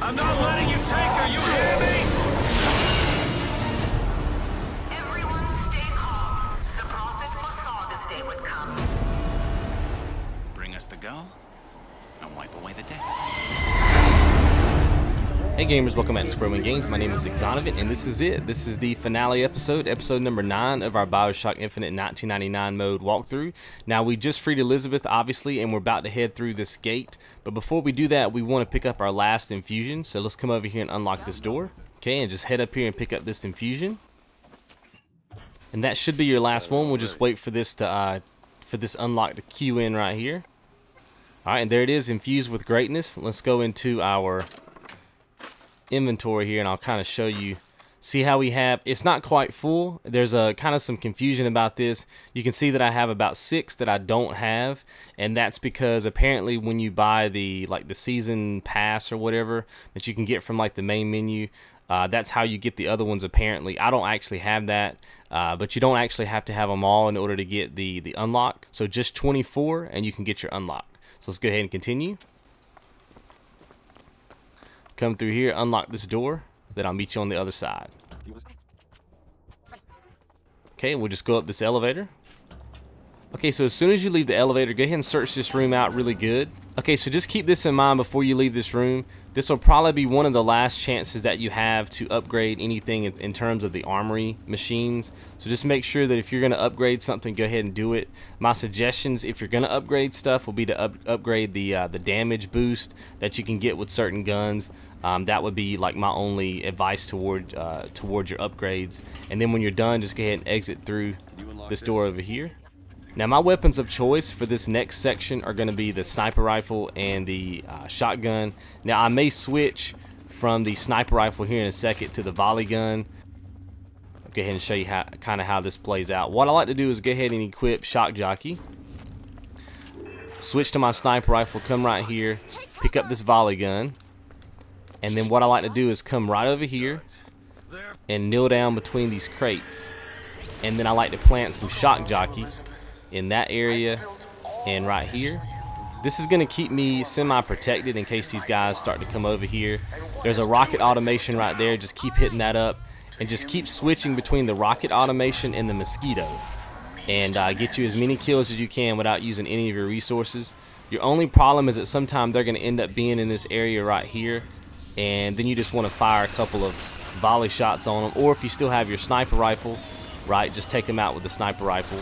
I'm not letting you take her, you hear me? Everyone stay calm. The Prophet foresaw this day would come. Bring us the gull and wipe away the debt. Hey gamers, welcome back to Square One Games. My name is Exonovit, and this is it. This is the finale episode number 9 of our Bioshock Infinite 1999 mode walkthrough. Now, we just freed Elizabeth, obviously, and we're about to head through this gate. But before we do that, we want to pick up our last infusion. So let's come over here and unlock this door. Okay, and just head up here and pick up this infusion. And that should be your last one. We'll just wait for this to unlock to queue in right here. All right, and there it is, infused with greatness. Let's go into our inventory here and I'll kind of show you. See how we have, it's not quite full. There's a kind of some confusion about this. You can see that I have about 6 that I don't have, and that's because apparently when you buy the season pass or whatever that you can get from like the main menu, that's how you get the other ones apparently. I don't actually have that, but you don't actually have to have them all in order to get the unlock. So just 24 and you can get your unlock. So let's go ahead and continue. Come through here, unlock this door, then I'll meet you on the other side. Okay, we'll just go up this elevator. Okay, so as soon as you leave the elevator, go ahead and search this room out really good. Okay, so just keep this in mind before you leave this room. This will probably be one of the last chances that you have to upgrade anything in terms of the armory machines. So just make sure that if you're going to upgrade something, go ahead and do it. My suggestions, if you're going to upgrade stuff, will be to upgrade the damage boost that you can get with certain guns. That would be like my only advice towards your upgrades. And then when you're done, just go ahead and exit through this door over here. Now, my weapons of choice for this next section are going to be the sniper rifle and the shotgun. Now, I may switch from the sniper rifle here in a second to the volley gun. I'll go ahead and show you how this plays out. What I like to do is go ahead and equip Shock Jockey. Switch to my sniper rifle, come right here, pick up this volley gun. And then what I like to do is come right over here and kneel down between these crates. And then I like to plant some Shock Jockey in that area and right here. This is going to keep me semi-protected in case these guys start to come over here. There's a rocket automation right there. Just keep hitting that up and just keep switching between the rocket automation and the mosquito, and get you as many kills as you can without using any of your resources. Your only problem is that sometimes they're going to end up being in this area right here, and then you just want to fire a couple of volley shots on them, or if you still have your sniper rifle, right, just take them out with the sniper rifle.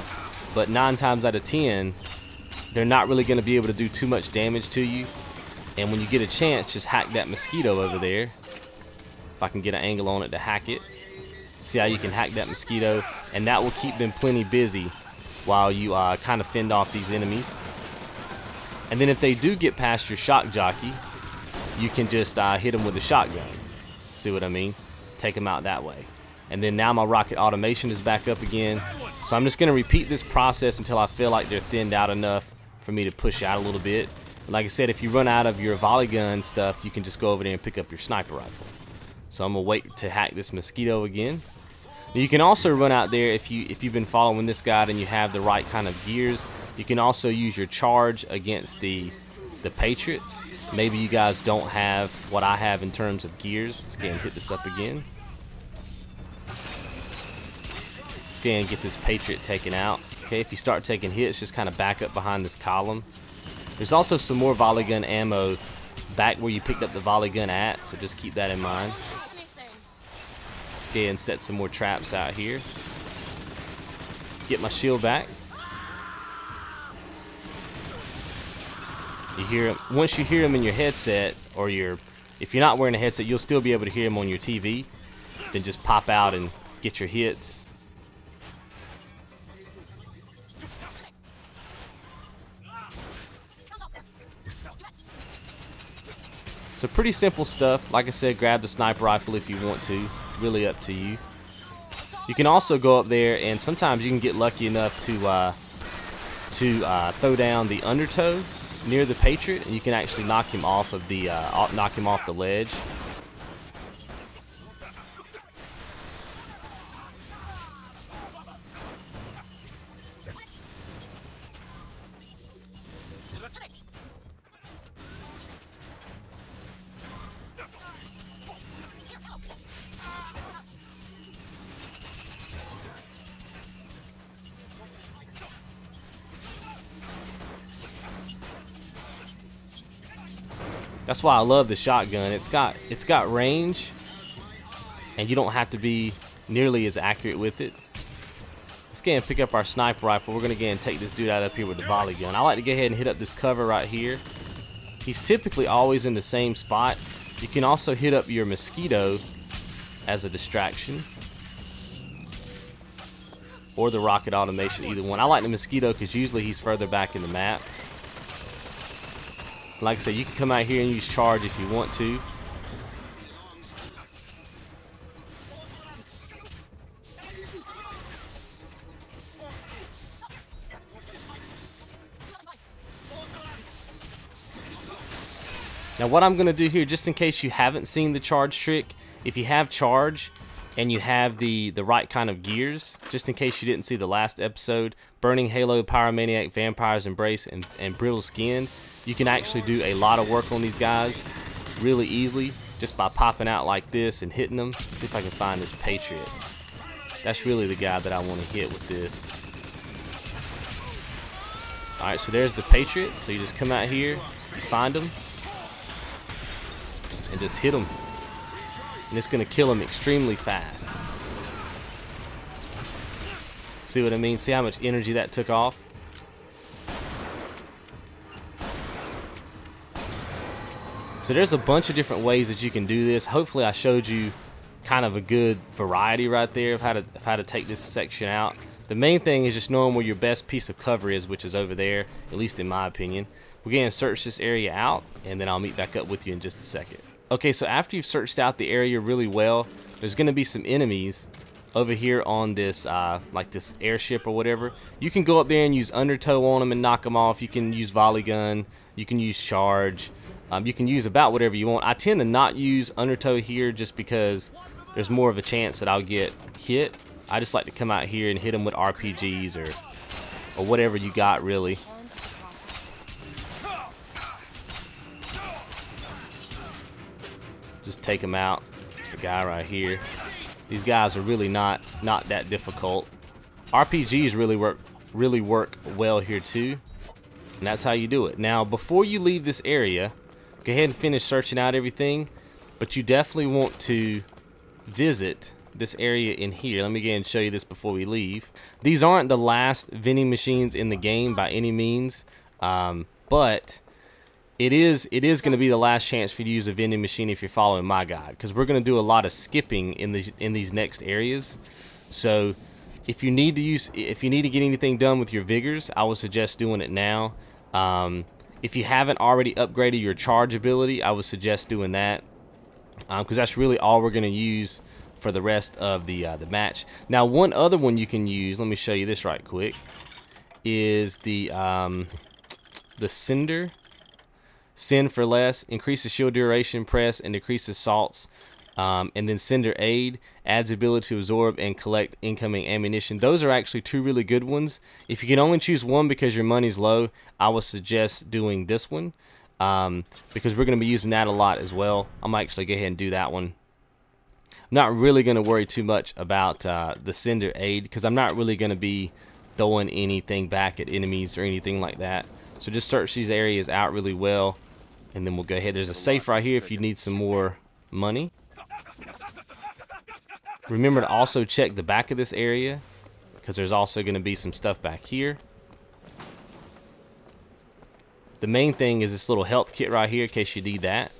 But 9 times out of 10, they're not really going to be able to do too much damage to you. And when you get a chance, just hack that mosquito over there. If I can get an angle on it to hack it. See how you can hack that mosquito, and that will keep them plenty busy while you kind of fend off these enemies. And then if they do get past your Shock Jockey, you can just hit them with a shotgun. See what I mean? Take them out that way. And then now my rocket automation is back up again. So I'm just going to repeat this process until I feel like they're thinned out enough for me to push out a little bit. Like I said, if you run out of your volley gun stuff, you can just go over there and pick up your sniper rifle. So I'm going to wait to hack this mosquito again. Now you can also run out there if you've been following this guide and you have the right kind of gears. You can also use your charge against the Patriots. Maybe you guys don't have what I have in terms of gears. Let's go ahead and hit this up again. And get this Patriot taken out. Okay, if you start taking hits, just kind of back up behind this column. There's also some more volley gun ammo back where you picked up the volley gun at, so just keep that in mind. Let's go ahead and set some more traps out here. Get my shield back. You hear them, once you hear them in your headset, or if you're not wearing a headset, you'll still be able to hear them on your TV. Then just pop out and get your hits. So pretty simple stuff. Like I said, grab the sniper rifle if you want to. Really up to you. You can also go up there, and sometimes you can get lucky enough to throw down the undertow near the Patriot, and you can actually knock him off of the ledge. That's why I love the shotgun. It's got range, and you don't have to be nearly as accurate with it. Let's go ahead and pick up our sniper rifle. We're gonna go ahead and take this dude out up here with the volley gun. I like to go ahead and hit up this cover right here. He's typically always in the same spot. You can also hit up your mosquito as a distraction, or the rocket automation, either one. I like the mosquito because usually he's further back in the map. Like I said, you can come out here and use charge if you want to. Now what I'm going to do here, just in case you haven't seen the charge trick, if you have charge and you have the right kind of gears, just in case you didn't see the last episode, Burning Halo, Pyromaniac, Vampire's Embrace, and Brittle Skin, you can actually do a lot of work on these guys really easily just by popping out like this and hitting them. Let's see if I can find this Patriot. That's really the guy that I want to hit with this. Alright, so there's the Patriot. So you just come out here, you find him, and just hit him. And it's going to kill him extremely fast. See what I mean? See how much energy that took off? So there's a bunch of different ways that you can do this. Hopefully I showed you kind of a good variety right there of how to take this section out. The main thing is just knowing where your best piece of cover is, which is over there, at least in my opinion. We're going to search this area out, and then I'll meet back up with you in just a second. Okay, so after you've searched out the area really well, there's going to be some enemies over here on this, like this airship or whatever. You can go up there and use undertow on them and knock them off. You can use volley gun. You can use charge. You can use about whatever you want. I tend to not use undertow here just because there's more of a chance that I'll get hit. I just like to come out here and hit them with RPGs or whatever you got, really. Just take them out. There's a guy right here. These guys are really not that difficult. RPGs really work well here too, and that's how you do it. Now, before you leave this area, go ahead and finish searching out everything, but you definitely want to visit this area in here. Let me go ahead and show you this before we leave. These aren't the last vending machines in the game by any means, but it is going to be the last chance for you to use a vending machine if you're following my guide, because we're going to do a lot of skipping in these next areas. So if you need to get anything done with your vigors, I would suggest doing it now. If you haven't already upgraded your charge ability, I would suggest doing that, because that's really all we're going to use for the rest of the match. Now, one other one you can use, let me show you this right quick, is the Cinder. Send for less, increases shield duration, press, and decreases salts. And then Cinder Aid adds the ability to absorb and collect incoming ammunition. Those are actually two really good ones. If you can only choose one because your money's low, I would suggest doing this one, because we're going to be using that a lot as well. I might actually go ahead and do that one. I'm not really going to worry too much about the Cinder Aid, because I'm not really going to be throwing anything back at enemies or anything like that. So just search these areas out really well, and then we'll go ahead. There's a safe right here if you need some more money. Remember to also check the back of this area, because there's also going to be some stuff back here. The main thing is this little health kit right here in case you need that.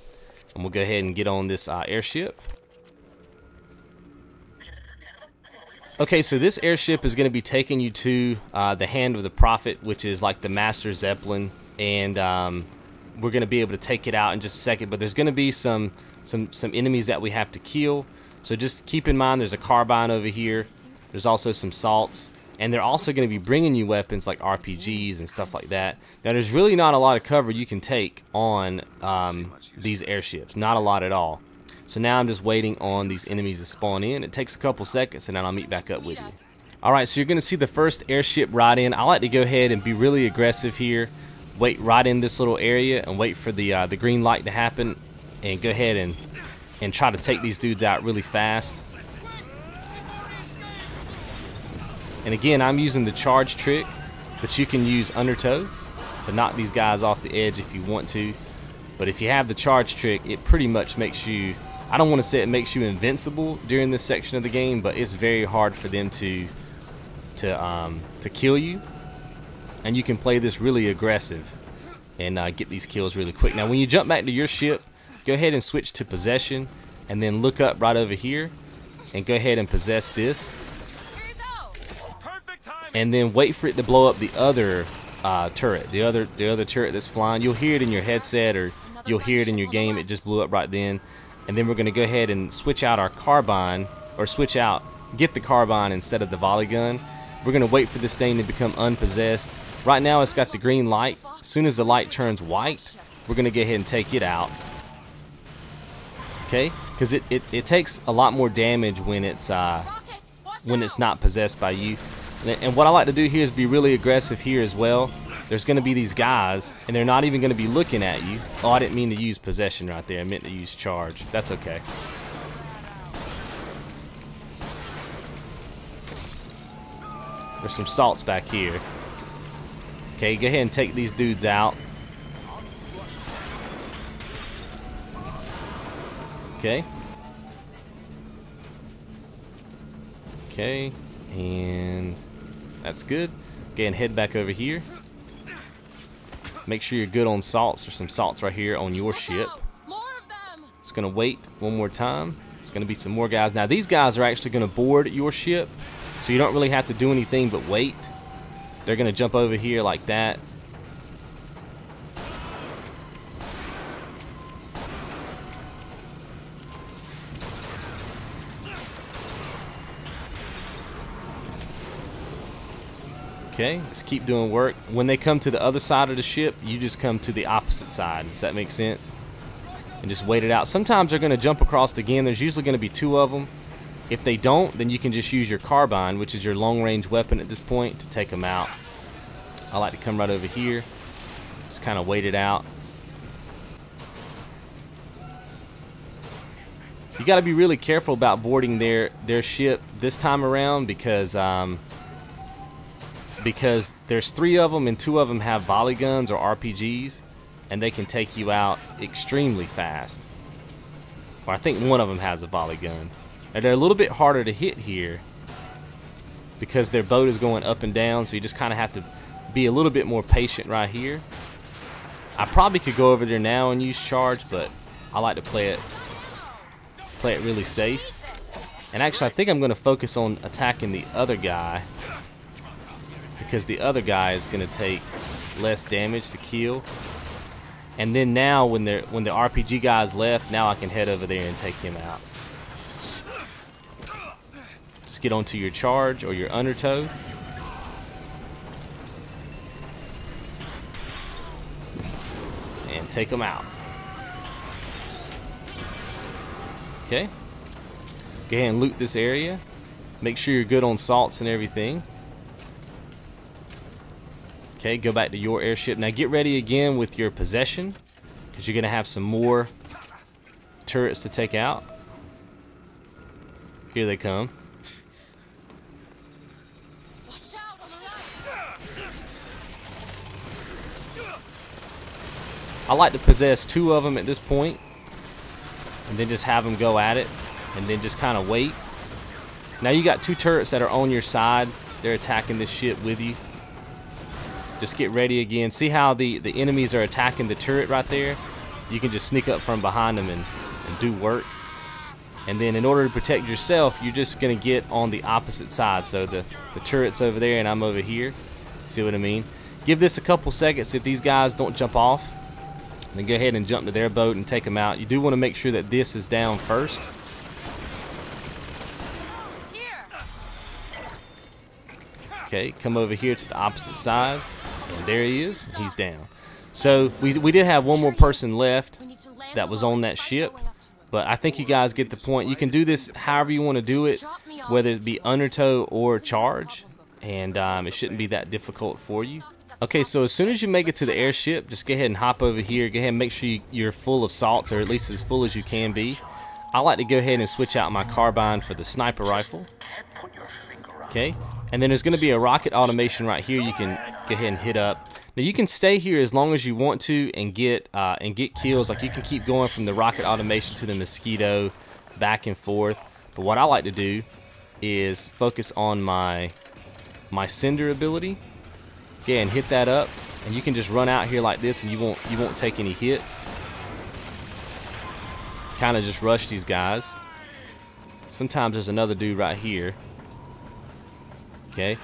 And we'll go ahead and get on this airship. Okay, so this airship is going to be taking you to the Hand of the Prophet, which is like the Master Zeppelin, and we're going to be able to take it out in just a second. But there's going to be some enemies that we have to kill, so just keep in mind there's a carbine over here. There's also some salts, and they're also going to be bringing you weapons like RPGs and stuff like that. Now, there's really not a lot of cover you can take on these airships, not a lot at all. So now I'm just waiting on these enemies to spawn in. It takes a couple seconds, and then I'll meet back up with you. Alright, so you're going to see the first airship ride in. I like to go ahead and be really aggressive here. Wait right in this little area and wait for the green light to happen. And go ahead and try to take these dudes out really fast. And again, I'm using the charge trick, but you can use undertow to knock these guys off the edge if you want to. But if you have the charge trick, it pretty much makes you, I don't want to say it makes you invincible during this section of the game, but it's very hard for them to kill you. And you can play this really aggressive and get these kills really quick. Now when you jump back to your ship, go ahead and switch to possession, and then look up right over here and go ahead and possess this. And then wait for it to blow up the other turret, the other turret that's flying. You'll hear it in your headset, or you'll hear it in your game. It just blew up right then. And then we're going to go ahead and switch out our carbine, or get the carbine instead of the volley gun. We're going to wait for this thing to become unpossessed. Right now it's got the green light. As soon as the light turns white, we're going to go ahead and take it out. Okay, because it takes a lot more damage when it's not possessed by you. And what I like to do here is be really aggressive here as well. There's going to be these guys, and they're not even going to be looking at you. Oh, I didn't mean to use possession right there. I meant to use charge. That's okay. There's some salts back here. Okay, go ahead and take these dudes out. Okay. Okay, and that's good. Go ahead and head back over here. Make sure you're good on salts. There's some salts right here on your ship. Just gonna wait one more time. There's gonna be some more guys. Now these guys are actually gonna board your ship, so you don't really have to do anything but wait. They're gonna jump over here like that. Okay, just keep doing work. When they come to the other side of the ship, you just come to the opposite side. Does that make sense? And just wait it out. Sometimes they're going to jump across again. There's usually going to be 2 of them. If they don't, then you can just use your carbine, which is your long-range weapon at this point, to take them out. I like to come right over here. Just kind of wait it out. You got to be really careful about boarding their ship this time around, because there's 3 of them and 2 of them have volley guns or RPGs, and they can take you out extremely fast. Or I think 1 of them has a volley gun. And they're a little bit harder to hit here because their boat is going up and down, so you just kind of have to be a little bit more patient right here. I probably could go over there now and use charge, but I like to play it really safe. And actually I think I'm going to focus on attacking the other guy, because the other guy is going to take less damage to kill. And then now when the RPG guy's left, now I can head over there and take him out. Just get onto your charge or your undertow. And take him out. Okay. Go ahead and loot this area. Make sure you're good on salts and everything. Okay, go back to your airship. Now get ready again with your possession, because you're going to have some more turrets to take out. Here they come. I like to possess 2 of them at this point, and then just have them go at it, and then just kind of wait. Now you got 2 turrets that are on your side. They're attacking this ship with you. Just get ready again. See how the enemies are attacking the turret right there? You can just sneak up from behind them and do work. And then in order to protect yourself, you're just going to get on the opposite side. So the turret's over there and I'm over here. See what I mean? Give this a couple seconds. If these guys don't jump off, then go ahead and jump to their boat and take them out. You do want to make sure that this is down first. Okay, come over here to the opposite side, and there he is. He's down. So we did have 1 more person left that was on that ship, but I think you guys get the point. You can do this however you want to do it, whether it be undertow or charge, and it shouldn't be that difficult for you. Okay, so as soon as you make it to the airship, just go ahead and hop over here. Go ahead and make sure you're full of salts, or at least as full as you can be. I like to go ahead and switch out my carbine for the sniper rifle. Okay. And then there's going to be a rocket automation right here you can go ahead and hit up. Now you can stay here as long as you want to and get kills. Like you can keep going from the rocket automation to the mosquito, back and forth. But what I like to do is focus on my cinder ability. Okay, and hit that up, and you can just run out here like this, and you won't take any hits. Kind of just rush these guys. Sometimes there's another dude right here. Okay,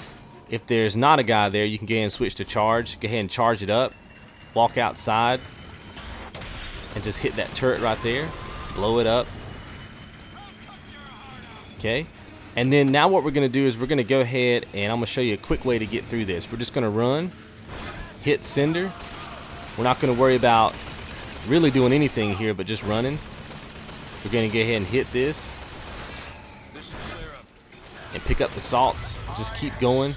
if there's not a guy there, you can go ahead and switch to charge. Go ahead and charge it up. Walk outside, and just hit that turret right there. Blow it up. Okay, and then now what we're going to do is we're going to go ahead and I'm going to show you a quick way to get through this. We're just going to run, hit cinder. We're not going to worry about really doing anything here, but just running. We're going to go ahead and hit this and pick up the salts. Just keep going.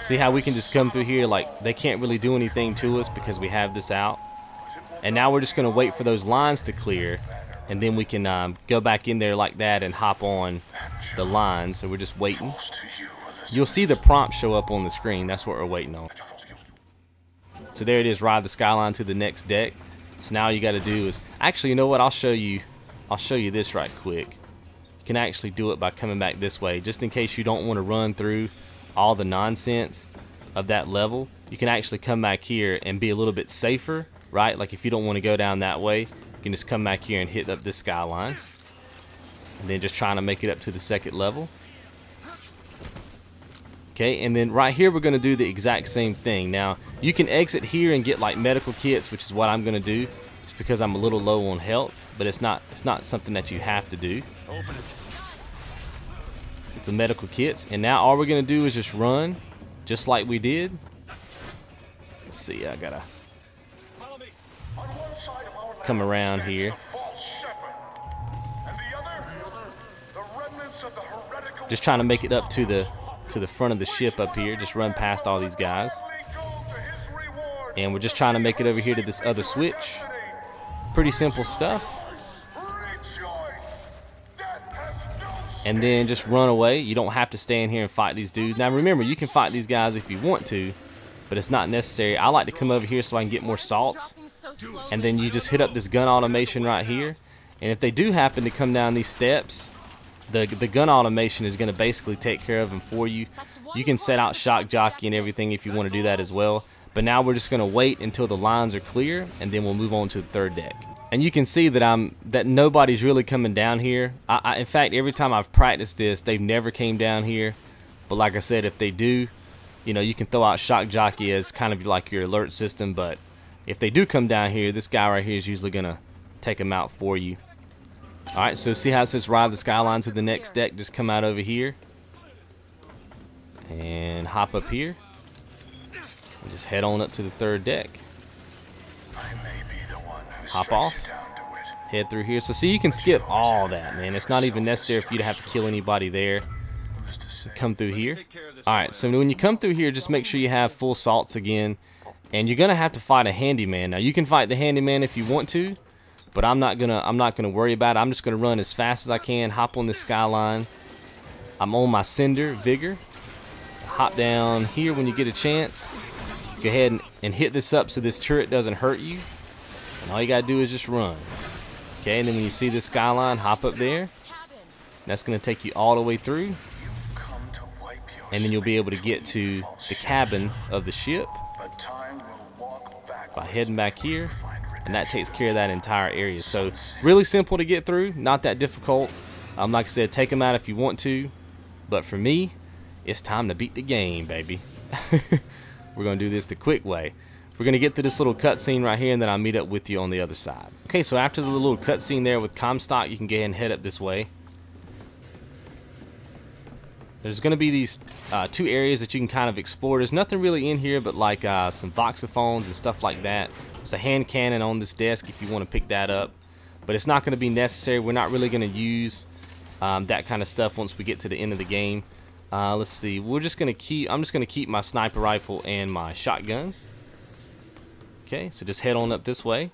See how we can just come through here like they can't really do anything to us because we have this out. And now we're just going to wait for those lines to clear, and then we can go back in there like that and hop on the line. So we're just waiting. You'll see the prompt show up on the screen. That's what we're waiting on. So there it is, ride the skyline to the next deck. So now all you got to do is, actually, you know what? I'll show you this right quick. You can actually do it by coming back this way, just in case you don't want to run through all the nonsense of that level. You can actually come back here and be a little bit safer, right? Like if you don't want to go down that way, you can just come back here and hit up this skyline, and then just trying to make it up to the second level. Okay, and then right here we're going to do the exact same thing. Now you can exit here and get like medical kits, which is what I'm going to do, just because I'm a little low on health. But it's not something that you have to do. Get some medical kits, and now all we're going to do is just run, just like we did. Let's see, I gotta come around here. Just trying to make it up to the front of the ship up here. Just run past all these guys, and we're just trying to make it over here to this other switch. Pretty simple stuff. And then just run away. You don't have to stay in here and fight these dudes. Now remember, you can fight these guys if you want to, but it's not necessary. I like to come over here so I can get more salts, and then you just hit up this gun automation right here. And if they do happen to come down these steps, the gun automation is going to basically take care of them for you. You can set out shock jockey and everything if you want to do that as well. But now we're just going to wait until the lines are clear, and then we'll move on to the third deck. And you can see that nobody's really coming down here. In fact, every time I've practiced this, they've never came down here. But like I said, if they do, you know, you can throw out shock jockey as kind of like your alert system. But if they do come down here, this guy right here is usually gonna take them out for you. All right, so see how it says ride the skyline to the next deck? Just come out over here and hop up here and just head on up to the third deck. Hop off, head through here. So see, you can skip all that, man. It's not even necessary for you to have to kill anybody there. Come through here. Alright, so when you come through here, just make sure you have full salts again, and you're gonna have to fight a handyman. Now you can fight the handyman if you want to, but I'm not gonna worry about it. I'm just gonna run as fast as I can, hop on this skyline. I'm on my cinder vigor. Hop down here when you get a chance. Go ahead and hit this up so this turret doesn't hurt you. And all you gotta do is just run. Okay, and then when you see this skyline, hop up there. That's gonna take you all the way through, and then you'll be able to get to the cabin of the ship by heading back here, and that takes care of that entire area. So really simple to get through, not that difficult. Like I said, take them out if you want to, but for me, it's time to beat the game, baby. We're gonna do this the quick way. We're going to get to this little cutscene right here, and then I'll meet up with you on the other side. Okay, so after the little cutscene there with Comstock, you can go ahead and head up this way. There's going to be these two areas that you can kind of explore. There's nothing really in here but like some voxophones and stuff like that. There's a hand cannon on this desk if you want to pick that up. But it's not going to be necessary. We're not really going to use that kind of stuff once we get to the end of the game. Let's see. I'm just going to keep my sniper rifle and my shotgun. Okay, so just head on up this way.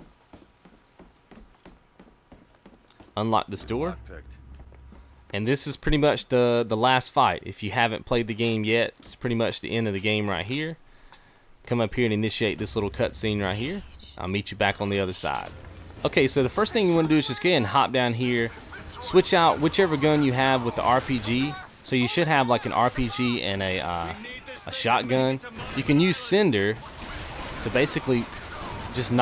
Unlock this door. And this is pretty much the last fight. If you haven't played the game yet, it's pretty much the end of the game right here. Come up here and initiate this little cutscene right here. I'll meet you back on the other side. Okay, so the first thing you want to do is just go ahead and hop down here. Switch out whichever gun you have with the RPG. So you should have like an RPG and a shotgun. You can use Cinder to basically just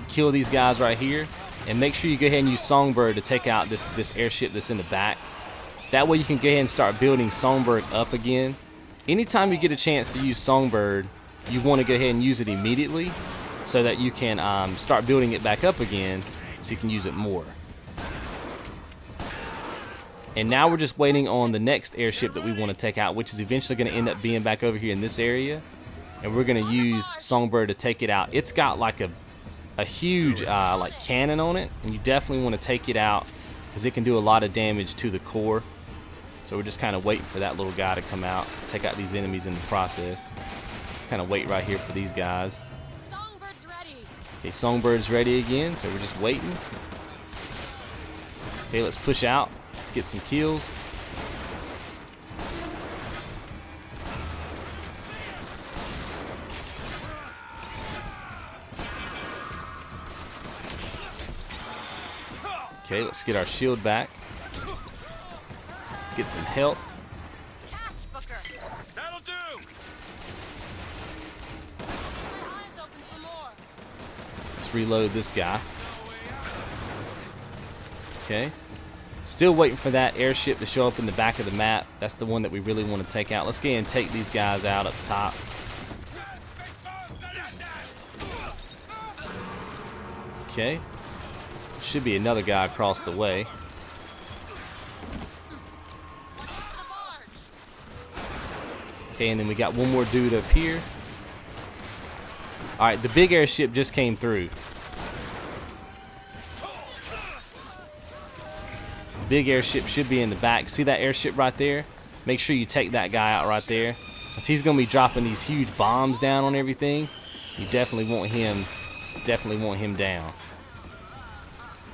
kill these guys right here. And make sure you go ahead and use Songbird to take out this airship that's in the back. That way you can go ahead and start building Songbird up again. Anytime you get a chance to use Songbird, you want to go ahead and use it immediately so that you can start building it back up again so you can use it more. And now we're just waiting on the next airship that we want to take out, which is eventually going to end up being back over here in this area. And we're going to use Songbird to take it out. It's got like a huge like cannon on it, and you definitely want to take it out because it can do a lot of damage to the core. So we're just kind of waiting for that little guy to come out, take out these enemies in the process. Kind of wait right here for these guys. Songbird's ready. Okay, Songbird's ready again, so we're just waiting. Okay, let's push out. Let's get some kills. Okay, let's get our shield back. Let's get some health. Catch, Booker. That'll do. My eyes open for more. Let's reload this guy. Okay. Still waiting for that airship to show up in the back of the map. That's the one that we really want to take out. Let's go ahead and take these guys out up top. Okay. Should be another guy across the way. Okay, and then we got one more dude up here. Alright, the big airship just came through. Big airship should be in the back. See that airship right there? Make sure you take that guy out right there, because he's going to be dropping these huge bombs down on everything. You definitely want him down.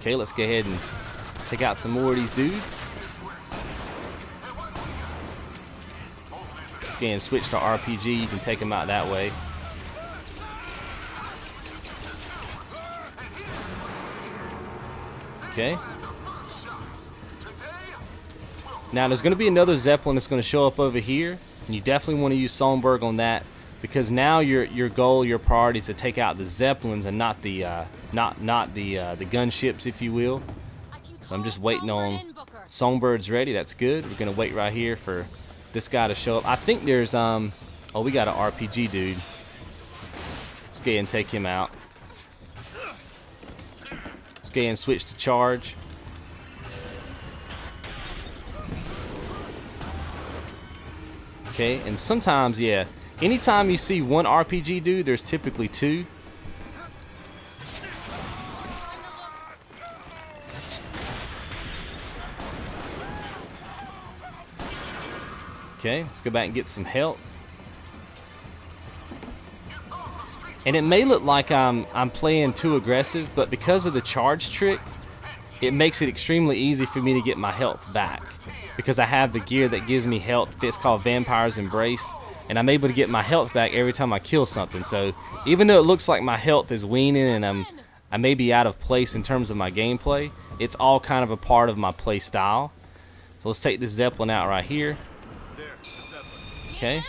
Okay, let's go ahead and take out some more of these dudes. Let's go ahead and switch to RPG. You can take them out that way. Okay. Now there's going to be another Zeppelin that's going to show up over here, and you definitely want to use Songbird on that, because now your goal, your priority is to take out the Zeppelins and not the gunships, if you will. So I'm just waiting on Songbird's ready. That's good. We're going to wait right here for this guy to show up. I think there's oh, we got an RPG dude. Let's go ahead and take him out. Let's go ahead and switch to charge. Okay, and sometimes, yeah, anytime you see one RPG dude, there's typically two. Okay, let's go back and get some health. And it may look like I'm playing too aggressive, but because of the charge trick, it makes it extremely easy for me to get my health back. Because I have the gear that gives me health. It's called Vampire's Embrace, and I'm able to get my health back every time I kill something. So even though it looks like my health is weaning and I may be out of place in terms of my gameplay, it's all kind of a part of my play style. So let's take this Zeppelin out right here. Okay.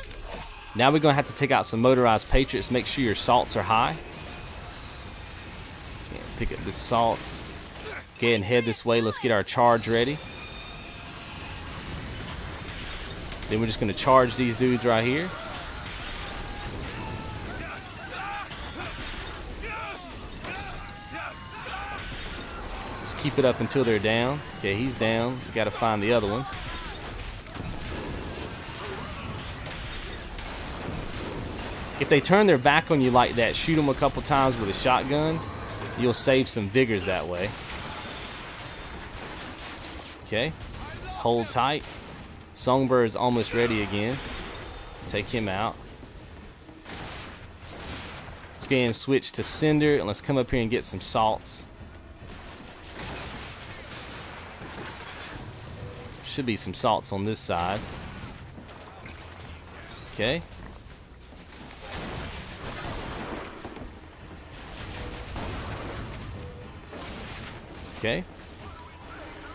Now we're going to have to take out some motorized Patriots. Make sure your salts are high. Yeah, pick up this salt. Go ahead and head this way. Let's get our charge ready. Then we're just going to charge these dudes right here. Just keep it up until they're down. Okay, he's down. We got to find the other one. If they turn their back on you like that, shoot them a couple times with a shotgun. You'll save some vigors that way. Okay, just hold tight. Songbird's almost ready again. Take him out. Let's go ahead and switch to Cinder, and let's come up here and get some salts. Should be some salts on this side. Okay. Okay.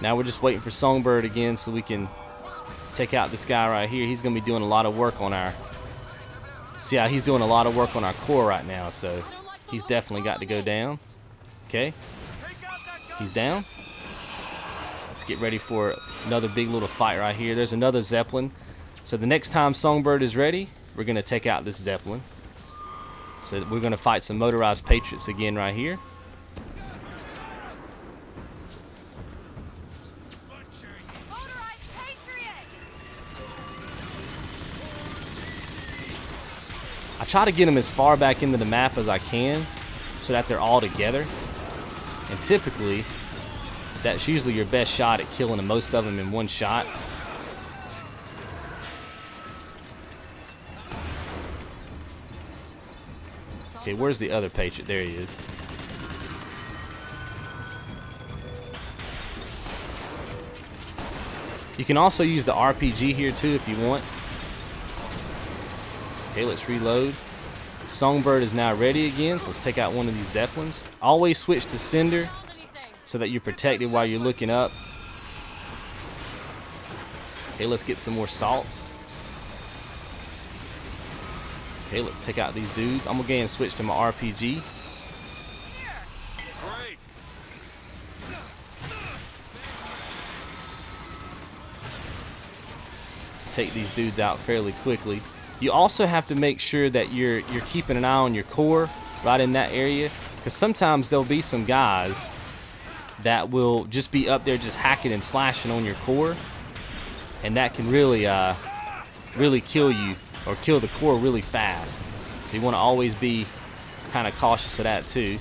Now we're just waiting for Songbird again so we can take out this guy right here. He's going to be doing a lot of work on our... See how he's doing a lot of work on our core right now, so he's definitely got to go down. Okay. He's down. Let's get ready for another big little fight right here. There's another Zeppelin. So the next time Songbird is ready, we're going to take out this Zeppelin. So we're going to fight some motorized patriots again right here. Motorized Patriot! I try to get them as far back into the map as I can so that they're all together. And typically, that's usually your best shot at killing most of them in one shot. Okay, where's the other Patriot? There he is. You can also use the RPG here too if you want. Okay, let's reload. Songbird is now ready again, so let's take out one of these Zeppelins. Always switch to Cinder so that you're protected while you're looking up. Okay, let's get some more salts. Okay, let's take out these dudes. I'm gonna go ahead and switch to my RPG. Great. Take these dudes out fairly quickly. You also have to make sure that you're keeping an eye on your core right in that area, because sometimes there'll be some guys that will just be up there just hacking and slashing on your core, and that can really really kill you or kill the core really fast. So you want to always be kind of cautious of that too.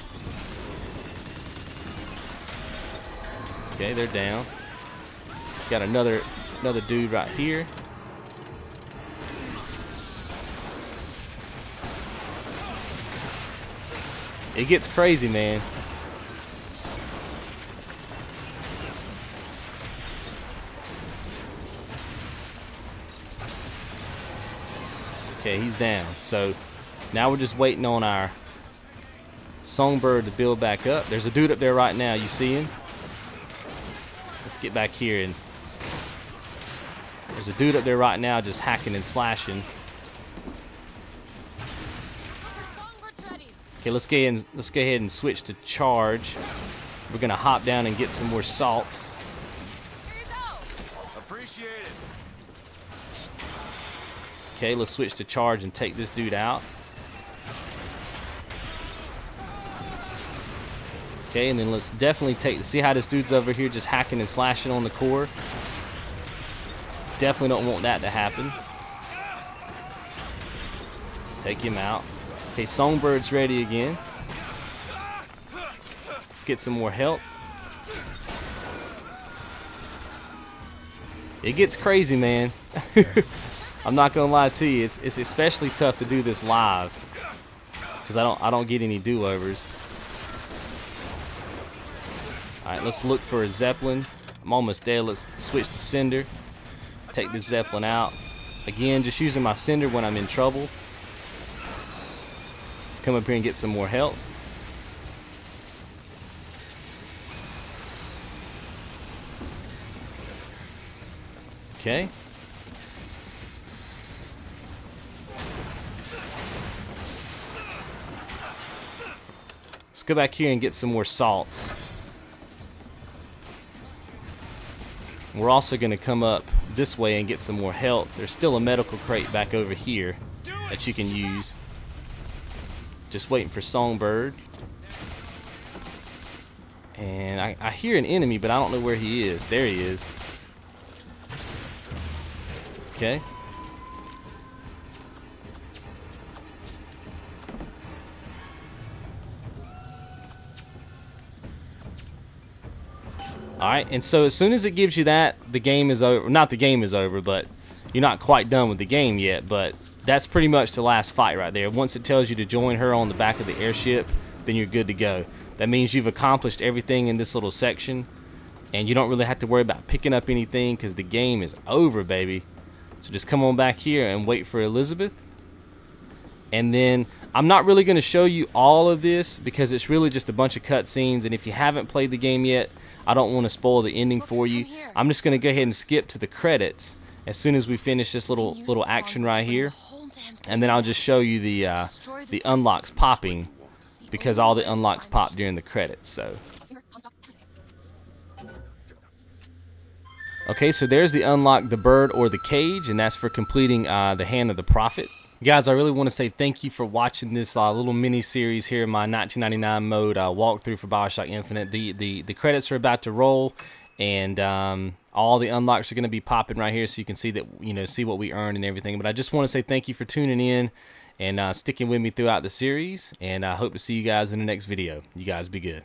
Okay, they're down. Got another dude right here. It gets crazy, man. Okay, he's down. So now we're just waiting on our Songbird to build back up. There's a dude up there right now. You see him? Let's get back here. And there's a dude up there right now just hacking and slashing. Okay, let's go ahead and switch to charge. We're gonna hop down and get some more salts. Here you go! Appreciate it. Okay, let's switch to charge and take this dude out. Okay, and then let's definitely see how this dude's over here just hacking and slashing on the core. Definitely don't want that to happen. Take him out. Okay, Songbird's ready again. Let's get some more help. It gets crazy, man. I'm not gonna lie to you. It's especially tough to do this live because I don't get any do-overs. All right, let's look for a Zeppelin. I'm almost there. Let's switch to Cinder. Take this Zeppelin out. Again, just using my Cinder when I'm in trouble. Let's come up here and get some more help. Okay. Let's go back here and get some more salts. We're also going to come up this way and get some more health. There's still a medical crate back over here that you can use. Just waiting for Songbird. And I hear an enemy, but I don't know where he is. There he is. Okay. Alright, and so as soon as it gives you that, the game is over. Not the game is over, but you're not quite done with the game yet, but that's pretty much the last fight right there. Once it tells you to join her on the back of the airship, then you're good to go. That means you've accomplished everything in this little section. and you don't really have to worry about picking up anything because the game is over, baby. So just come on back here and wait for Elizabeth. And then I'm not really going to show you all of this because it's really just a bunch of cutscenes, and if you haven't played the game yet, I don't want to spoil the ending for you. I'm just going to go ahead and skip to the credits as soon as we finish this little action right here, and then I'll just show you the unlocks popping, because all the unlocks pop during the credits. So okay, so there's the unlock, the bird or the cage, and that's for completing the Hand of the Prophet. Guys, I really want to say thank you for watching this little mini series here in my 1999 mode walkthrough for Bioshock Infinite. The credits are about to roll, and all the unlocks are going to be popping right here, so you can see that, you know, see what we earned and everything. But I just want to say thank you for tuning in and sticking with me throughout the series, and I hope to see you guys in the next video. You guys be good.